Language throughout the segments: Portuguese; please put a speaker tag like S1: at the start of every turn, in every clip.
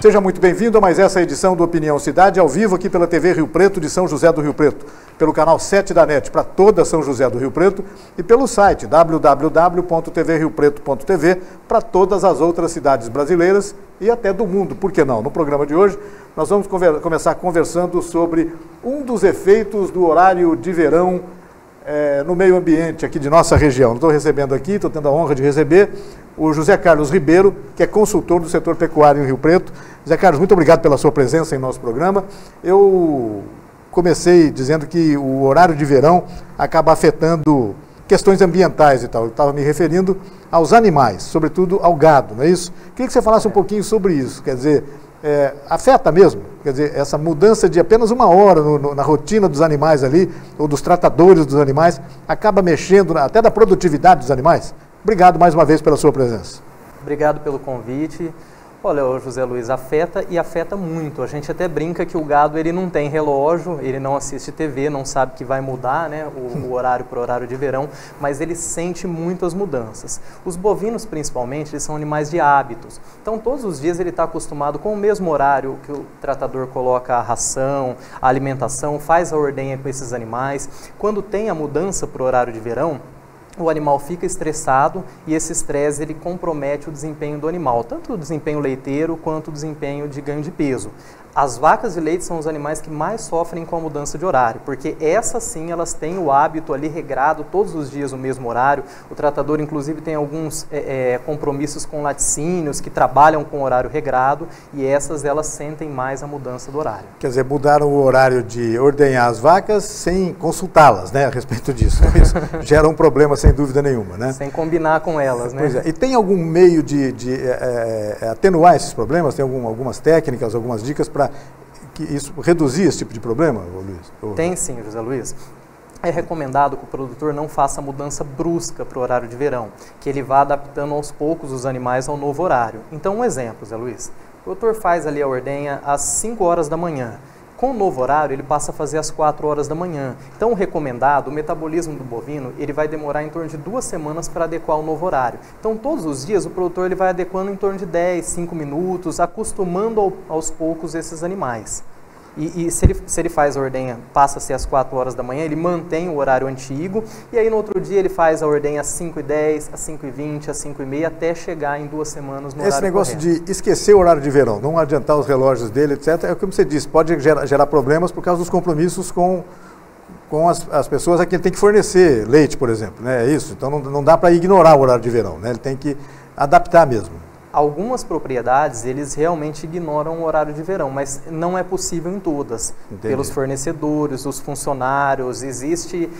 S1: Seja muito bem-vindo a mais essa edição do Opinião Cidade, ao vivo aqui pela TV Rio Preto de São José do Rio Preto, pelo canal 7 da NET para toda São José do Rio Preto e pelo site www.tvriopreto.tv para todas as outras cidades brasileiras e até do mundo, por que não? No programa de hoje, nós vamos começar conversando sobre um dos efeitos do horário de verão no meio ambiente aqui de nossa região. Estou recebendo aqui, estou tendo a honra de receber o José Carlos Ribeiro, que é consultor do setor pecuário em Rio Preto. José Carlos, muito obrigado pela sua presença em nosso programa. Eu comecei dizendo que o horário de verão acaba afetando questões ambientais e tal. Eu estava me referindo aos animais, sobretudo ao gado, não é isso? Queria que você falasse um pouquinho sobre isso, quer dizer, afeta mesmo, quer dizer, essa mudança de apenas uma hora na rotina dos animais ali, ou dos tratadores dos animais, acaba mexendo até da produtividade dos animais? Obrigado mais uma vez pela sua presença.
S2: Obrigado pelo convite. Olha, José Luiz, afeta e afeta muito. A gente até brinca que o gado ele não tem relógio, ele não assiste TV, não sabe que vai mudar, né, o horário para o horário de verão, mas ele sente muito as mudanças. Os bovinos, principalmente, eles são animais de hábitos. Então, todos os dias ele está acostumado com o mesmo horário que o tratador coloca a ração, a alimentação, faz a ordenha com esses animais. Quando tem a mudança para o horário de verão, o animal fica estressado e esse estresse ele compromete o desempenho do animal, tanto o desempenho leiteiro quanto o desempenho de ganho de peso. As vacas de leite são os animais que mais sofrem com a mudança de horário, porque essas sim, elas têm o hábito ali regrado todos os dias no mesmo horário. O tratador, inclusive, tem alguns compromissos com laticínios que trabalham com horário regrado e elas sentem mais a mudança do horário.
S1: Quer dizer, mudaram o horário de ordenhar as vacas sem consultá-las, né, a respeito disso. Isso gera um problema sem dúvida nenhuma, né?
S2: Sem combinar com elas, né?
S1: Pois é. E tem algum meio de atenuar esses problemas? Tem algumas técnicas, algumas dicas para reduzir esse tipo de problema, Luiz?
S2: Tem sim, José Luiz. É recomendado que o produtor não faça mudança brusca para o horário de verão, que ele vá adaptando aos poucos os animais ao novo horário. Então, um exemplo, Zé Luiz. O produtor faz ali a ordenha às 5 horas da manhã. Com o novo horário, ele passa a fazer às 4 horas da manhã. Então, o recomendado, o metabolismo do bovino, ele vai demorar em torno de 2 semanas para adequar ao novo horário. Então, todos os dias, o produtor ele vai adequando em torno de 10, 5 minutos, acostumando aos poucos esses animais. E se ele faz a ordenha, passa a ser às 4 horas da manhã, ele mantém o horário antigo, e aí no outro dia ele faz a ordenha às 5h10, às 5h20, às 5h30, até chegar em 2 semanas no horário
S1: Esse negócio
S2: correto.
S1: de esquecer o horário de verão, não adiantar os relógios dele, etc., é como você disse, pode gerar problemas por causa dos compromissos com as pessoas a quem ele tem que fornecer leite, por exemplo, né? É isso, então não dá para ignorar o horário de verão, né? Ele tem que adaptar mesmo.
S2: Algumas propriedades, eles realmente ignoram o horário de verão, mas não é possível em todas.
S1: Entendi.
S2: Pelos fornecedores, os funcionários, existe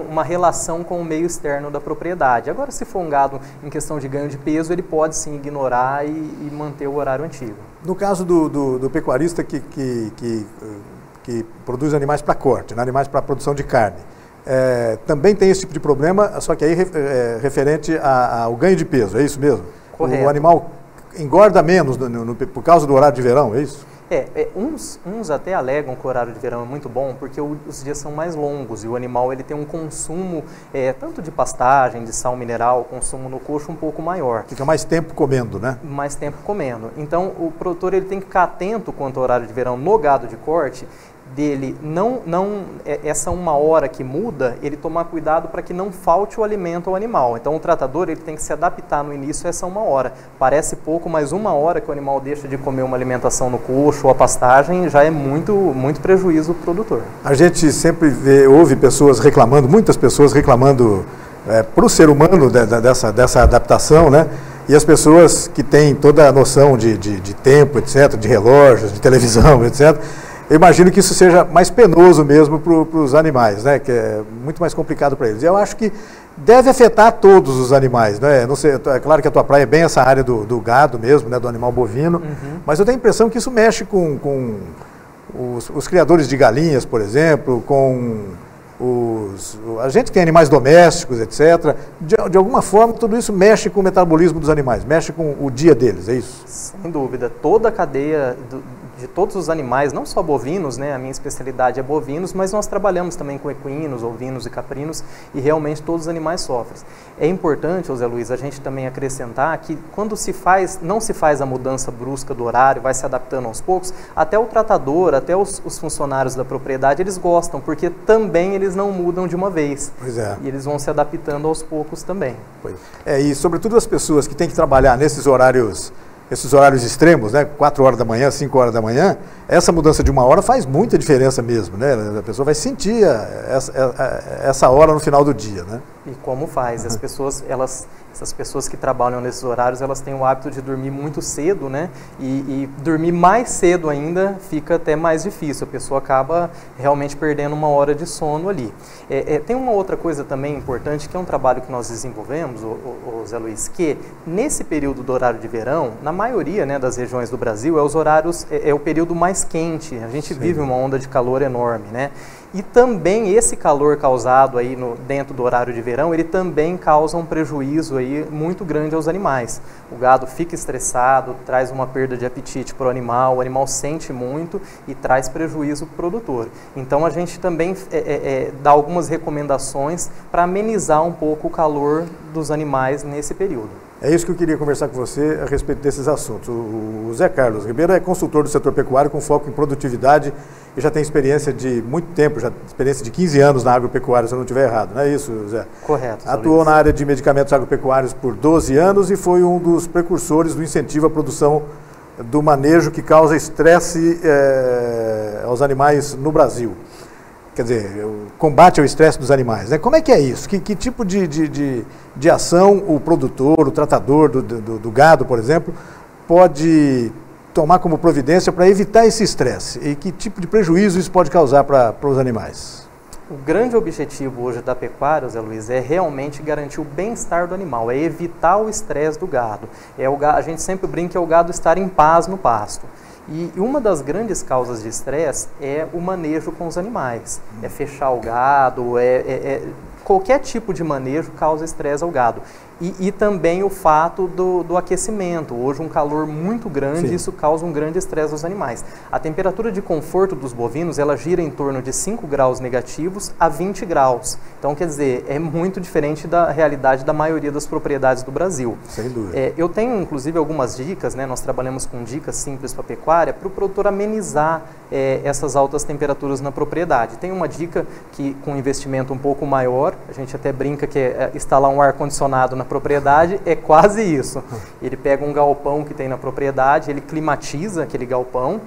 S2: uma relação com o meio externo da propriedade. Agora, se for um gado em questão de ganho de peso, ele pode sim ignorar e manter o horário antigo.
S1: No caso do pecuarista que produz animais para corte, né, animais para produção de carne, também tem esse tipo de problema, só que aí referente ao ganho de peso, é isso mesmo?
S2: Correto.
S1: O animal engorda menos por causa do horário de verão, é isso?
S2: Uns até alegam que o horário de verão é muito bom porque os dias são mais longos e o animal ele tem um consumo tanto de pastagem, de sal mineral, consumo no coxo um pouco maior.
S1: Fica mais tempo comendo, né?
S2: Mais tempo comendo. Então o produtor ele tem que ficar atento quanto ao horário de verão no gado de corte, dele essa 1 hora que muda, ele tomar cuidado para que não falte o alimento ao animal. Então o tratador ele tem que se adaptar no início a essa 1 hora. Parece pouco, mas 1 hora que o animal deixa de comer uma alimentação no coxo ou a pastagem já é muito, muito prejuízo para o produtor.
S1: A gente sempre ouve pessoas reclamando, muitas pessoas reclamando para o ser humano dessa adaptação, né? E as pessoas que têm toda a noção de tempo, etc., de relógios, de televisão, etc., eu imagino que isso seja mais penoso mesmo para os animais, né? Que é muito mais complicado para eles. Eu acho que deve afetar todos os animais, né? Não sei, é claro que a tua praia é bem essa área do gado mesmo, né? Do animal bovino, mas eu tenho a impressão que isso mexe com os criadores de galinhas, por exemplo, com a gente que tem animais domésticos, etc. De alguma forma, tudo isso mexe com o metabolismo dos animais, mexe com o dia deles, é isso?
S2: Sem dúvida. Toda a cadeia de todos os animais, não só bovinos, né? A minha especialidade é bovinos, mas nós trabalhamos também com equinos, ovinos e caprinos, e realmente todos os animais sofrem. É importante, José Luiz, a gente também acrescentar que quando não se faz a mudança brusca do horário, vai se adaptando aos poucos, até o tratador, até os funcionários da propriedade, eles gostam, porque também eles não mudam de uma vez.
S1: Pois é.
S2: E eles vão se adaptando aos poucos também.
S1: Pois é, e sobretudo as pessoas que têm que trabalhar nesses horários extremos, né? 4 horas da manhã, 5 horas da manhã, essa mudança de 1 hora faz muita diferença mesmo, né? A pessoa vai sentir essa hora no final do dia, né?
S2: E como faz? As pessoas, essas pessoas que trabalham nesses horários, elas têm o hábito de dormir muito cedo, né? E dormir mais cedo ainda fica até mais difícil. A pessoa acaba realmente perdendo 1 hora de sono ali. Tem uma outra coisa também importante, que é um trabalho que nós desenvolvemos, o Zé Luiz, que nesse período do horário de verão, na maioria, né, das regiões do Brasil, é o período mais quente. A gente vive uma onda de calor enorme, né? E também esse calor causado aí dentro do horário de verão, ele também causa um prejuízo aí muito grande aos animais. O gado fica estressado, traz uma perda de apetite para o animal sente muito e traz prejuízo para o produtor. Então a gente também dá algumas recomendações para amenizar um pouco o calor dos animais nesse período.
S1: É isso que eu queria conversar com você a respeito desses assuntos. O Zé Carlos Ribeiro é consultor do setor pecuário com foco em produtividade e já tem experiência de muito tempo, já experiência de 15 anos na agropecuária, se eu não estiver errado, não é isso, Zé?
S2: Correto.
S1: Atuou na área de medicamentos agropecuários por 12 anos e foi um dos precursores do incentivo à produção do manejo que causa estresse aos animais no Brasil. Quer dizer, o combate ao estresse dos animais, né? Como é que é isso? Que tipo de ação o produtor, o tratador do gado, por exemplo, pode tomar como providência para evitar esse estresse? E que tipo de prejuízo isso pode causar para os animais?
S2: O grande objetivo hoje da pecuária, Zé Luiz, é realmente garantir o bem-estar do animal, é evitar o estresse do gado. A gente sempre brinca que é o gado estar em paz no pasto. E uma das grandes causas de estresse é o manejo com os animais. É fechar o gado, qualquer tipo de manejo causa estresse ao gado. E também o fato do aquecimento. Hoje um calor muito grande, isso causa um grande estresse aos animais. A temperatura de conforto dos bovinos, ela gira em torno de 5 graus negativos a 20 graus. Então, quer dizer, é muito diferente da realidade da maioria das propriedades do Brasil.
S1: Sem dúvida.
S2: Eu tenho, inclusive, algumas dicas, né? Nós trabalhamos com dicas simples para a pecuária, para o produtor amenizar essas altas temperaturas na propriedade. Tem uma dica que, com um investimento um pouco maior, a gente até brinca que é instalar um ar-condicionado na propriedade, é quase isso. Ele pega um galpão que tem na propriedade, ele climatiza aquele galpão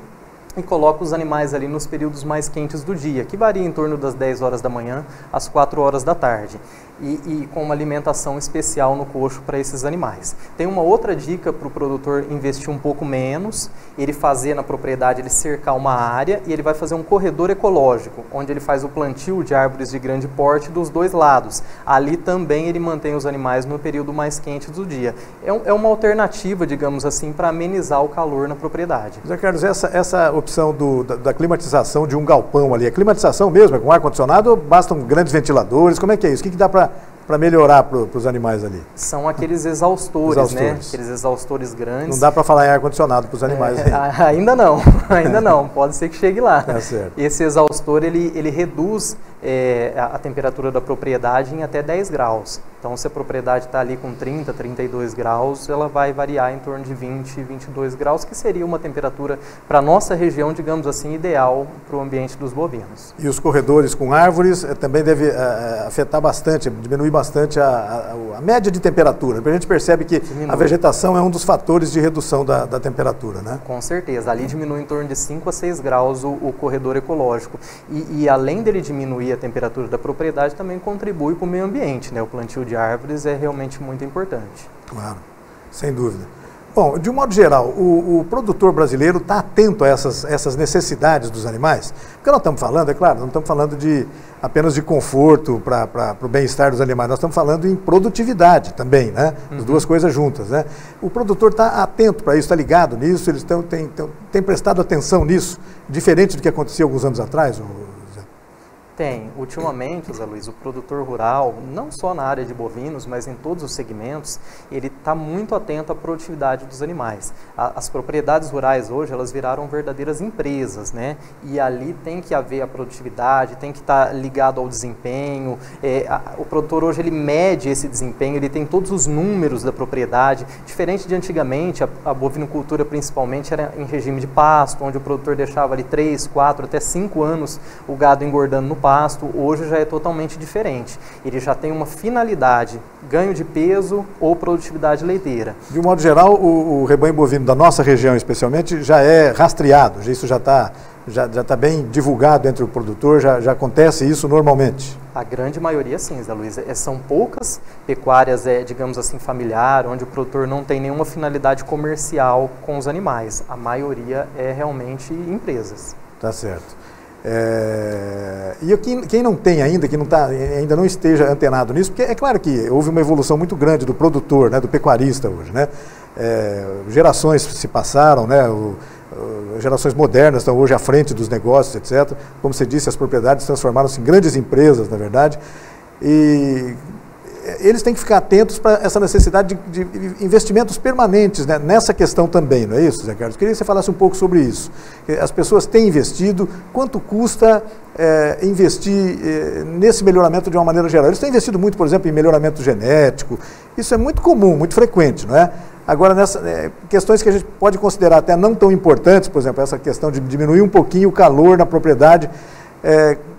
S2: e coloca os animais ali nos períodos mais quentes do dia, que varia em torno das 10 horas da manhã às 4 horas da tarde. E com uma alimentação especial no coxo para esses animais. Tem uma outra dica para o produtor investir um pouco menos, ele fazer na propriedade, ele cercar uma área e ele vai fazer um corredor ecológico, onde ele faz o plantio de árvores de grande porte dos dois lados. Ali também ele mantém os animais no período mais quente do dia. É uma alternativa, digamos assim, para amenizar o calor na propriedade.
S1: Zé Carlos, essa opção da climatização de um galpão ali, a climatização mesmo, é com ar-condicionado ou bastam grandes ventiladores? Como é que é isso? O que dá para melhorar para os animais ali?
S2: São aqueles exaustores, né? Aqueles exaustores grandes.
S1: Não dá para falar em ar-condicionado para os animais aí.
S2: Ainda não, ainda não. Pode ser que chegue lá.
S1: É certo.
S2: Esse exaustor, ele reduz a temperatura da propriedade em até 10 graus. Então, se a propriedade está ali com 30, 32 graus, ela vai variar em torno de 20, 22 graus, que seria uma temperatura para a nossa região, digamos assim, ideal para o ambiente dos bovinos.
S1: E os corredores com árvores também deve afetar bastante, diminuir bastante a média de temperatura. A gente percebe que a vegetação é um dos fatores de redução da temperatura, né?
S2: Com certeza. Ali diminui em torno de 5 a 6 graus o corredor ecológico. E além dele diminuir a temperatura da propriedade, também contribui para o meio ambiente, né? O plantio de árvores é realmente muito importante.
S1: Claro, sem dúvida. Bom, de um modo geral, o produtor brasileiro está atento a essas necessidades dos animais? Porque nós estamos falando, é claro, não estamos falando apenas de conforto para o bem-estar dos animais, nós estamos falando em produtividade também, né? As duas coisas juntas, né? O produtor está atento para isso, está ligado nisso, eles têm prestado atenção nisso, diferente do que acontecia alguns anos atrás, Zé?
S2: Tem. Ultimamente, Zé Luiz, o produtor rural, não só na área de bovinos, mas em todos os segmentos, ele está muito atento à produtividade dos animais. As propriedades rurais hoje, elas viraram verdadeiras empresas, né? E ali tem que haver a produtividade, tem que estar ligado ao desempenho. O produtor hoje, ele mede esse desempenho, ele tem todos os números da propriedade. Diferente de antigamente, a bovinocultura principalmente era em regime de pasto, onde o produtor deixava ali 3, 4, até 5 anos o gado engordando no pasto. Hoje já é totalmente diferente. Ele já tem uma finalidade, ganho de peso ou produtividade leiteira.
S1: De um modo geral, o rebanho bovino da nossa região, especialmente, já é rastreado, isso já está bem divulgado entre o produtor, já acontece isso normalmente?
S2: A grande maioria sim, Zé Luiz. São poucas pecuárias, digamos assim, familiar, onde o produtor não tem nenhuma finalidade comercial com os animais. A maioria é realmente empresas.
S1: Tá certo. E quem não tem ainda, ainda não esteja antenado nisso, porque é claro que houve uma evolução muito grande do produtor, né, do pecuarista hoje, né? Gerações se passaram, né? Gerações modernas estão hoje à frente dos negócios, etc. Como você disse, as propriedades transformaram-se em grandes empresas, na verdade, e eles têm que ficar atentos para essa necessidade de investimentos permanentes, né, nessa questão também, não é isso, Zé Carlos? Queria que você falasse um pouco sobre isso. As pessoas têm investido, quanto custa investir nesse melhoramento de uma maneira geral? Eles têm investido muito, por exemplo, em melhoramento genético, isso é muito comum, muito frequente, não é? Agora, questões que a gente pode considerar até não tão importantes, por exemplo, essa questão de diminuir um pouquinho o calor na propriedade,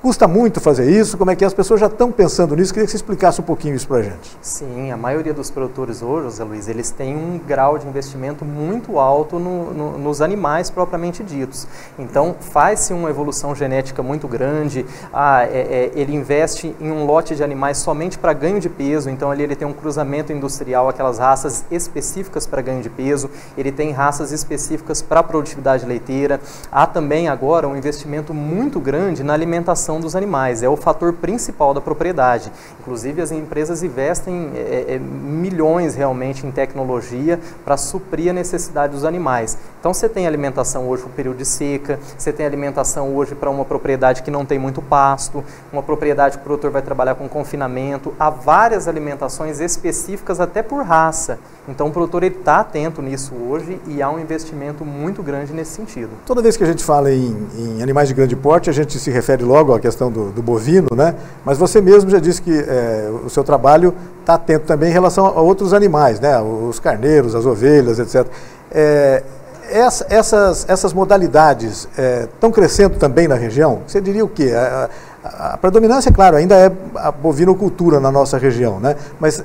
S1: custa muito fazer isso? Como é que as pessoas já estão pensando nisso? Queria que você explicasse um pouquinho isso para a gente.
S2: Sim, a maioria dos produtores hoje, José Luiz, eles têm um grau de investimento muito alto nos animais propriamente ditos. Então, faz-se uma evolução genética muito grande, ele investe em um lote de animais somente para ganho de peso, então ali ele tem um cruzamento industrial, aquelas raças específicas para ganho de peso, ele tem raças específicas para produtividade leiteira. Há também agora um investimento muito grande na alimentação dos animais, é o fator principal da propriedade. Inclusive as empresas investem milhões realmente em tecnologia para suprir a necessidade dos animais. Então você tem alimentação hoje para o período de seca, você tem alimentação hoje para uma propriedade que não tem muito pasto, uma propriedade que o produtor vai trabalhar com confinamento, há várias alimentações específicas até por raça. Então o produtor está atento nisso hoje e há um investimento muito grande nesse sentido.
S1: Toda vez que a gente fala em animais de grande porte, a gente se refere logo à questão do bovino, né? Mas você mesmo já disse que o seu trabalho está atento também em relação a outros animais, né? Os carneiros, as ovelhas, etc. Essas modalidades estão crescendo também na região? Você diria o quê? A predominância, claro, ainda é a bovinocultura na nossa região, né? Mas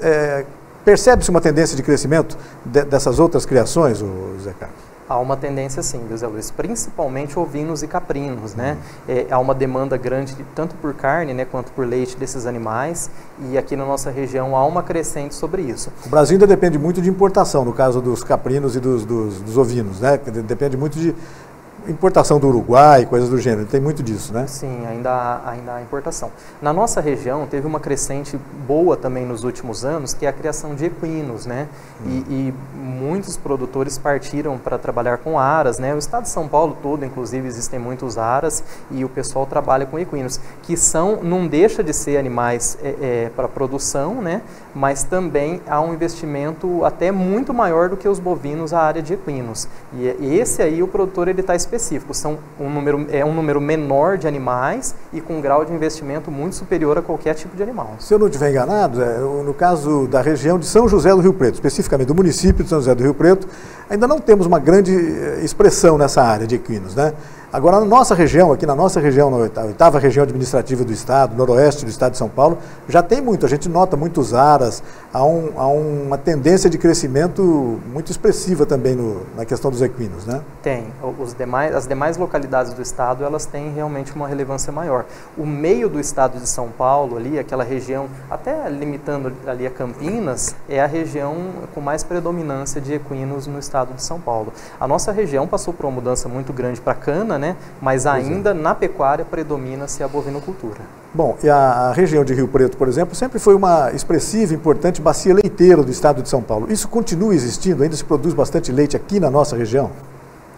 S1: percebe-se uma tendência de crescimento dessas outras criações, Zé Carlos?
S2: Há uma tendência sim, viu, Zé Luiz? Principalmente ovinos e caprinos, né? Há uma demanda grande tanto por carne, né, quanto por leite desses animais, e aqui na nossa região há uma crescente sobre isso.
S1: O Brasil ainda depende muito de importação, no caso dos caprinos e dos ovinos, né? Depende muito de importação do Uruguai, coisas do gênero, tem muito disso, né?
S2: Sim, ainda há importação. Na nossa região teve uma crescente boa também nos últimos anos, que é a criação de equinos, né? E muitos produtores partiram para trabalhar com aras, né? O estado de São Paulo todo, inclusive, existem muitos aras e o pessoal trabalha com equinos, que não deixa de ser animais para produção, né? Mas também há um investimento até muito maior do que os bovinos, a área de equinos. E esse aí o produtor ele está específico, um número menor de animais e com um grau de investimento muito superior a qualquer tipo de animal.
S1: Se eu não estiver enganado, no caso da região de São José do Rio Preto, especificamente do município de São José do Rio Preto, ainda não temos uma grande expressão nessa área de equinos, né? Agora, na nossa região, aqui na nossa região, na oitava região administrativa do estado, noroeste do estado de São Paulo, já tem muito, a gente nota muitos aras, há uma tendência de crescimento muito expressiva também na questão dos equinos, né?
S2: Tem. As demais localidades do estado, elas têm realmente uma relevância maior. O meio do estado de São Paulo, ali, aquela região, até limitando ali a Campinas, é a região com mais predominância de equinos no estado de São Paulo. A nossa região passou por uma mudança muito grande para a cana, né? Mas ainda na pecuária predomina-se a bovinocultura.
S1: Bom, e a região de Rio Preto, por exemplo, sempre foi uma expressiva e importante bacia leiteira do estado de São Paulo. Isso continua existindo? Ainda se produz bastante leite aqui na nossa região?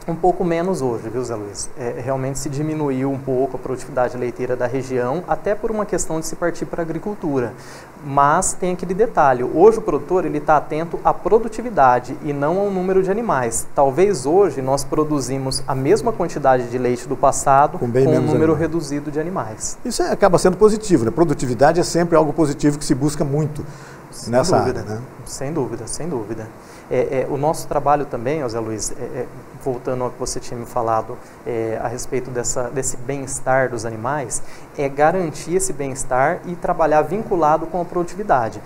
S2: Um pouco menos hoje, viu, Zé Luiz? Realmente se diminuiu um pouco a produtividade leiteira da região, até por uma questão de se partir para a agricultura. Mas tem aquele detalhe, hoje o produtor está atento à produtividade e não ao número de animais. Talvez hoje nós produzimos a mesma quantidade de leite do passado com um número reduzido de animais.
S1: Isso acaba sendo positivo, né? Produtividade é sempre algo positivo que se busca muito nessa área, né?
S2: Sem dúvida, sem dúvida. O nosso trabalho também, Zé Luiz, voltando ao que você tinha me falado a respeito desse bem-estar dos animais, é garantir esse bem-estar e trabalhar vinculado com a produtividade.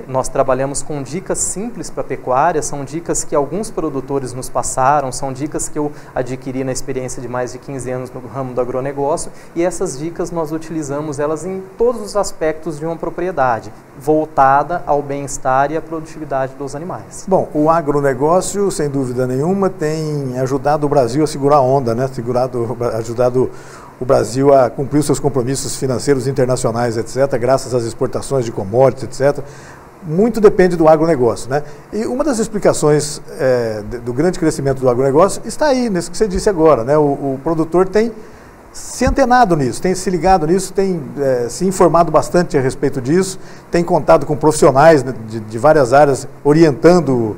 S2: Nós trabalhamos com dicas simples para a pecuária, são dicas que alguns produtores nos passaram, são dicas que eu adquiri na experiência de mais de 15 anos no ramo do agronegócio, e essas dicas nós utilizamos elas em todos os aspectos de uma propriedade, voltada ao bem-estar e à produtividade dos animais.
S1: Bom, o agronegócio, sem dúvida nenhuma, tem ajudado o Brasil a segurar a onda, né? Ajudado o Brasil a cumprir os seus compromissos financeiros internacionais, etc., graças às exportações de commodities, etc. Muito depende do agronegócio, né? E uma das explicações do grande crescimento do agronegócio está aí, nisso que você disse agora, né? O produtor tem se antenado nisso, tem se ligado nisso, tem se informado bastante a respeito disso, tem contado com profissionais de várias áreas orientando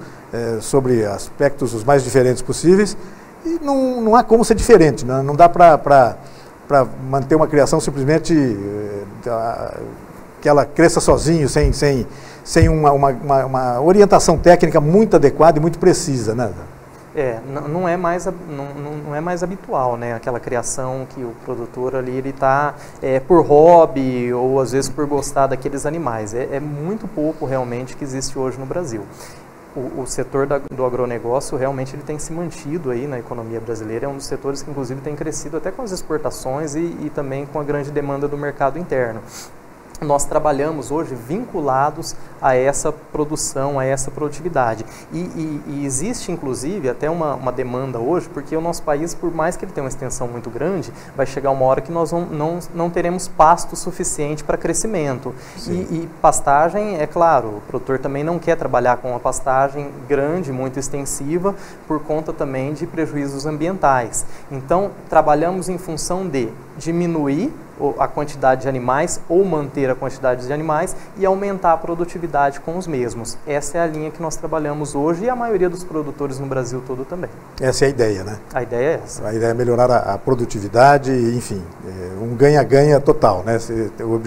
S1: sobre aspectos os mais diferentes possíveis, e não há como ser diferente, né? Não dá para manter uma criação simplesmente que ela cresça sozinho, sem uma orientação técnica muito adequada e muito precisa, né?
S2: Não é mais habitual, né? Aquela criação que o produtor ali ele está por hobby ou às vezes por gostar daqueles animais. É muito pouco realmente que existe hoje no Brasil. O setor do agronegócio realmente ele tem se mantido aí na economia brasileira, é um dos setores que inclusive tem crescido até com as exportações e também com a grande demanda do mercado interno. Nós trabalhamos hoje vinculados a essa produção, a essa produtividade. E existe, inclusive, até uma demanda hoje, porque o nosso país, por mais que ele tenha uma extensão muito grande, vai chegar uma hora que nós não teremos pasto suficiente para crescimento. E pastagem, é claro, o produtor também não quer trabalhar com uma pastagem grande, muito extensiva, por conta também de prejuízos ambientais. Então, trabalhamos em função de diminuir a quantidade de animais ou manter a quantidade de animais e aumentar a produtividade com os mesmos. Essa é a linha que nós trabalhamos hoje e a maioria dos produtores no Brasil todo também. Essa
S1: é a ideia, né?
S2: A ideia é essa.
S1: A ideia é melhorar a produtividade, enfim, um ganha-ganha total, né? O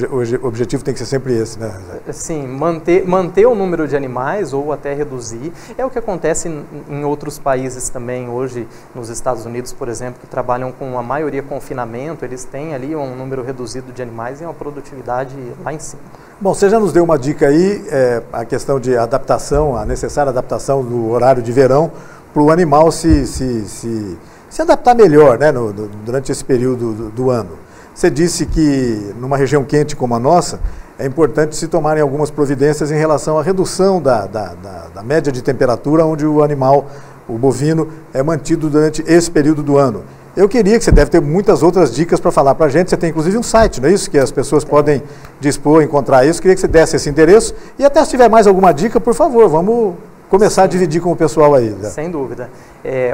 S1: objetivo tem que ser sempre esse, né?
S2: Sim, manter o número de animais ou até reduzir. É o que acontece em outros países também hoje, nos Estados Unidos, por exemplo, que trabalham com a maioria confinamento, eles têm ali um número reduzido de animais e uma produtividade lá em cima.
S1: Bom, você já nos deu uma dica aí, a questão de adaptação, a necessária adaptação do horário de verão para o animal se adaptar melhor, né, durante esse período do ano. Você disse que numa região quente como a nossa, é importante se tomarem algumas providências em relação à redução da média de temperatura onde o animal, o bovino, é mantido durante esse período do ano. Eu queria que você deve ter muitas outras dicas para falar para a gente. Você tem inclusive um site, não é isso? Que as pessoas podem dispor, encontrar isso. Queria que você desse esse endereço. E até se tiver mais alguma dica, por favor, vamos começar a dividir com o pessoal aí. Né?
S2: Sem dúvida.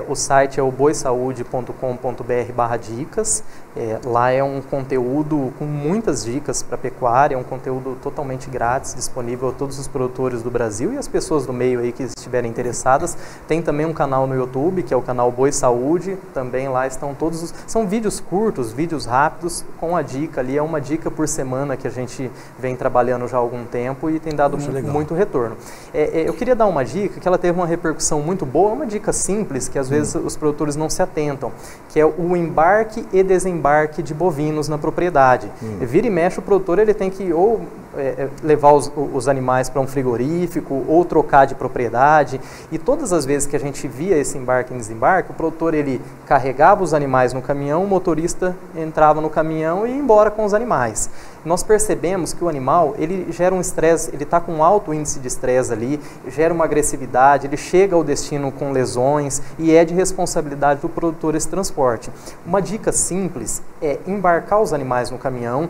S2: O site é o boisaude.com.br/dicas. Lá é um conteúdo com muitas dicas para pecuária, é um conteúdo totalmente grátis, disponível a todos os produtores do Brasil e as pessoas do meio aí que estiverem interessadas. Tem também um canal no YouTube, que é o canal Boi Saúde, também lá estão são vídeos curtos, vídeos rápidos, com a dica ali, é uma dica por semana que a gente vem trabalhando já há algum tempo e tem dado muito retorno. Eu queria dar uma dica, que ela teve uma repercussão muito boa, uma dica simples, que às vezes os produtores não se atentam, que é o embarque e desembarque de bovinos na propriedade. Vira e mexe, o produtor ele tem que ou levar os animais para um frigorífico ou trocar de propriedade, e todas as vezes que a gente via esse embarque e desembarque, o produtor ele carregava os animais no caminhão, o motorista entrava no caminhão e ia embora com os animais. Nós percebemos que o animal, ele gera um estresse, ele está com um alto índice de estresse ali, gera uma agressividade, ele chega ao destino com lesões e é de responsabilidade do produtor esse transporte. Uma dica simples é embarcar os animais no caminhão,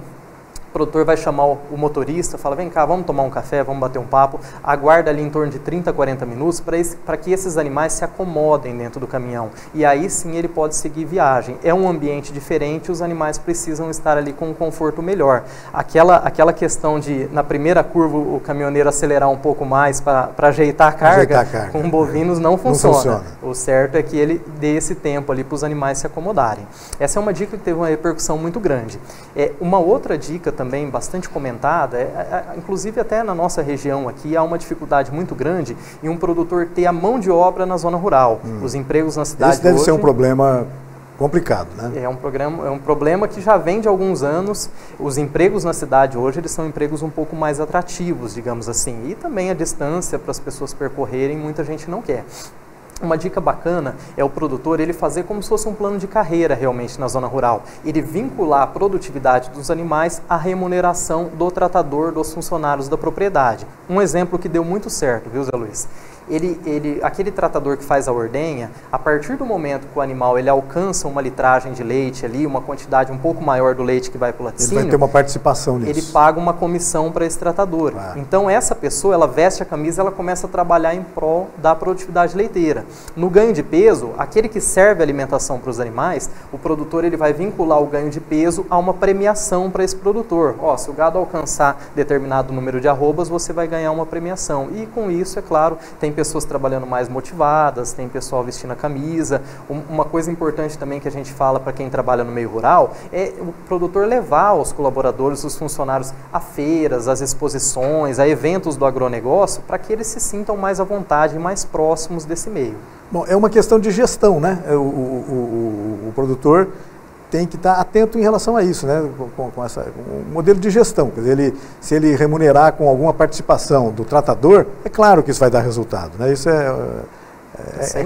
S2: O produtor vai chamar o motorista, fala, vem cá, vamos tomar um café, vamos bater um papo, aguarda ali em torno de 30, 40 minutos para que esses animais se acomodem dentro do caminhão. E aí sim ele pode seguir viagem. É um ambiente diferente, os animais precisam estar ali com um conforto melhor. Aquela questão de, na primeira curva, o caminhoneiro acelerar um pouco mais para ajeitar a carga, com bovinos não funciona. O certo é que ele dê esse tempo ali para os animais se acomodarem. Essa é uma dica que teve uma repercussão muito grande. Uma outra dica também bastante comentada, inclusive até na nossa região aqui, há uma dificuldade muito grande em um produtor ter a mão de obra na zona rural. Os empregos na cidade
S1: Esse deve ser um problema complicado, né?
S2: É um problema que já vem de alguns anos. Os empregos na cidade hoje, eles são empregos um pouco mais atrativos, digamos assim. E também a distância para as pessoas percorrerem, muita gente não quer. Uma dica bacana é o produtor ele fazer como se fosse um plano de carreira realmente na zona rural. Ele vincular a produtividade dos animais à remuneração do tratador, dos funcionários da propriedade. Um exemplo que deu muito certo, viu, Zé Luiz? Aquele tratador que faz a ordenha, a partir do momento que o animal ele alcança uma litragem de leite ali, uma quantidade um pouco maior do leite que vai para o laticínio,
S1: ele vai ter uma participação nisso.
S2: Ele paga uma comissão para esse tratador. Então essa pessoa, ela veste a camisa, ela começa a trabalhar em prol da produtividade leiteira. No ganho de peso, aquele que serve a alimentação para os animais, o produtor ele vai vincular o ganho de peso a uma premiação para esse produtor. Se o gado alcançar determinado número de arrobas, você vai ganhar uma premiação. E com isso, é claro, tem pessoas trabalhando mais motivadas, tem pessoal vestindo a camisa. Uma coisa importante também que a gente fala para quem trabalha no meio rural é o produtor levar os colaboradores, os funcionários a feiras, às exposições, a eventos do agronegócio, para que eles se sintam mais à vontade e mais próximos desse meio.
S1: Bom, é uma questão de gestão, né? O produtor tem que estar atento em relação a isso, né? Com um modelo de gestão. Quer dizer, se ele remunerar com alguma participação do tratador, é claro que isso vai dar resultado, né? Isso é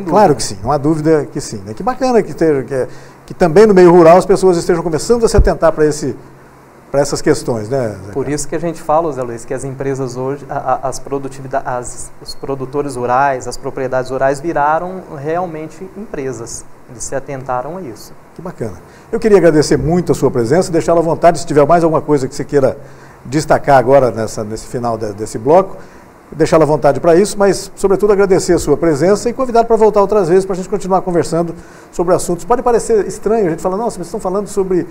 S1: claro que sim, não há dúvida que sim. Né? Que bacana que também no meio rural as pessoas estejam começando a se atentar para essas questões, né?
S2: Por isso que a gente fala, Zé Luiz, que as empresas hoje, os produtores rurais, as propriedades rurais viraram realmente empresas. Eles se atentaram a isso.
S1: Que bacana. Eu queria agradecer muito a sua presença, deixá-la à vontade, se tiver mais alguma coisa que você queira destacar agora nesse final desse bloco, deixá-la à vontade para isso, mas, sobretudo, agradecer a sua presença e convidar para voltar outras vezes para a gente continuar conversando sobre assuntos. Pode parecer estranho, a gente fala, nossa, vocês estão falando sobre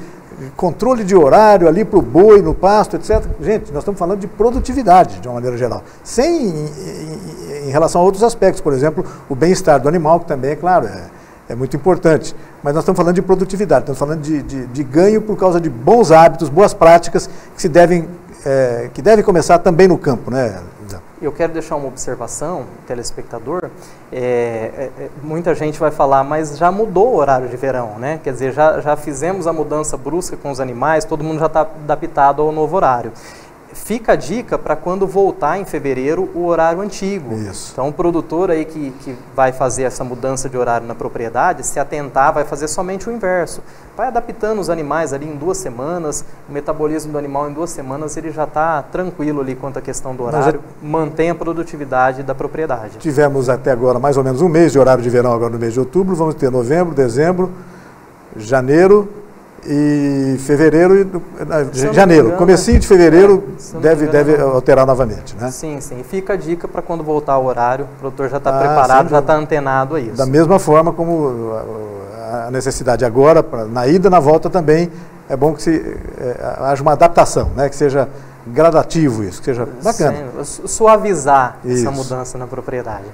S1: controle de horário ali para o boi, no pasto, etc. Gente, nós estamos falando de produtividade, de uma maneira geral, em relação a outros aspectos, por exemplo, o bem-estar do animal, que também, é claro, é muito importante. Mas nós estamos falando de produtividade, estamos falando de ganho por causa de bons hábitos, boas práticas que devem começar também no campo, né?
S2: Eu quero deixar uma observação, telespectador, muita gente vai falar, mas já mudou o horário de verão, né? Quer dizer, já fizemos a mudança brusca com os animais, todo mundo já está adaptado ao novo horário. Fica a dica para quando voltar em fevereiro o horário antigo. Isso. Então o produtor aí que vai fazer essa mudança de horário na propriedade, se atentar, vai fazer somente o inverso. Vai adaptando os animais ali em 2 semanas, o metabolismo do animal em 2 semanas ele já está tranquilo ali quanto à questão do horário, mantém a produtividade da propriedade. Tivemos até agora mais ou menos um mês de horário de verão agora no mês de outubro, vamos ter novembro, dezembro, janeiro e fevereiro e janeiro. Comecinho de fevereiro deve alterar novamente, né? Sim, sim. Fica a dica para quando voltar o horário, o produtor já está preparado, já está antenado a isso. Da mesma forma como a necessidade agora, na ida e na volta também, é bom que haja uma adaptação, né? Que seja gradativo isso, que seja bacana. Sim, suavizar essa mudança na propriedade.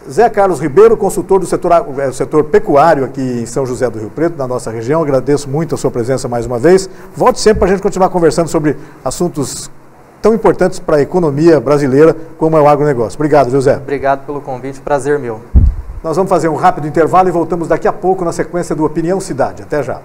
S2: Zé Carlos Ribeiro, consultor do setor pecuário aqui em São José do Rio Preto, na nossa região. Agradeço muito a sua presença mais uma vez. Volte sempre para a gente continuar conversando sobre assuntos tão importantes para a economia brasileira como é o agronegócio. Obrigado, viu, Zé? Obrigado pelo convite, prazer meu. Nós vamos fazer um rápido intervalo e voltamos daqui a pouco na sequência do Opinião Cidade. Até já.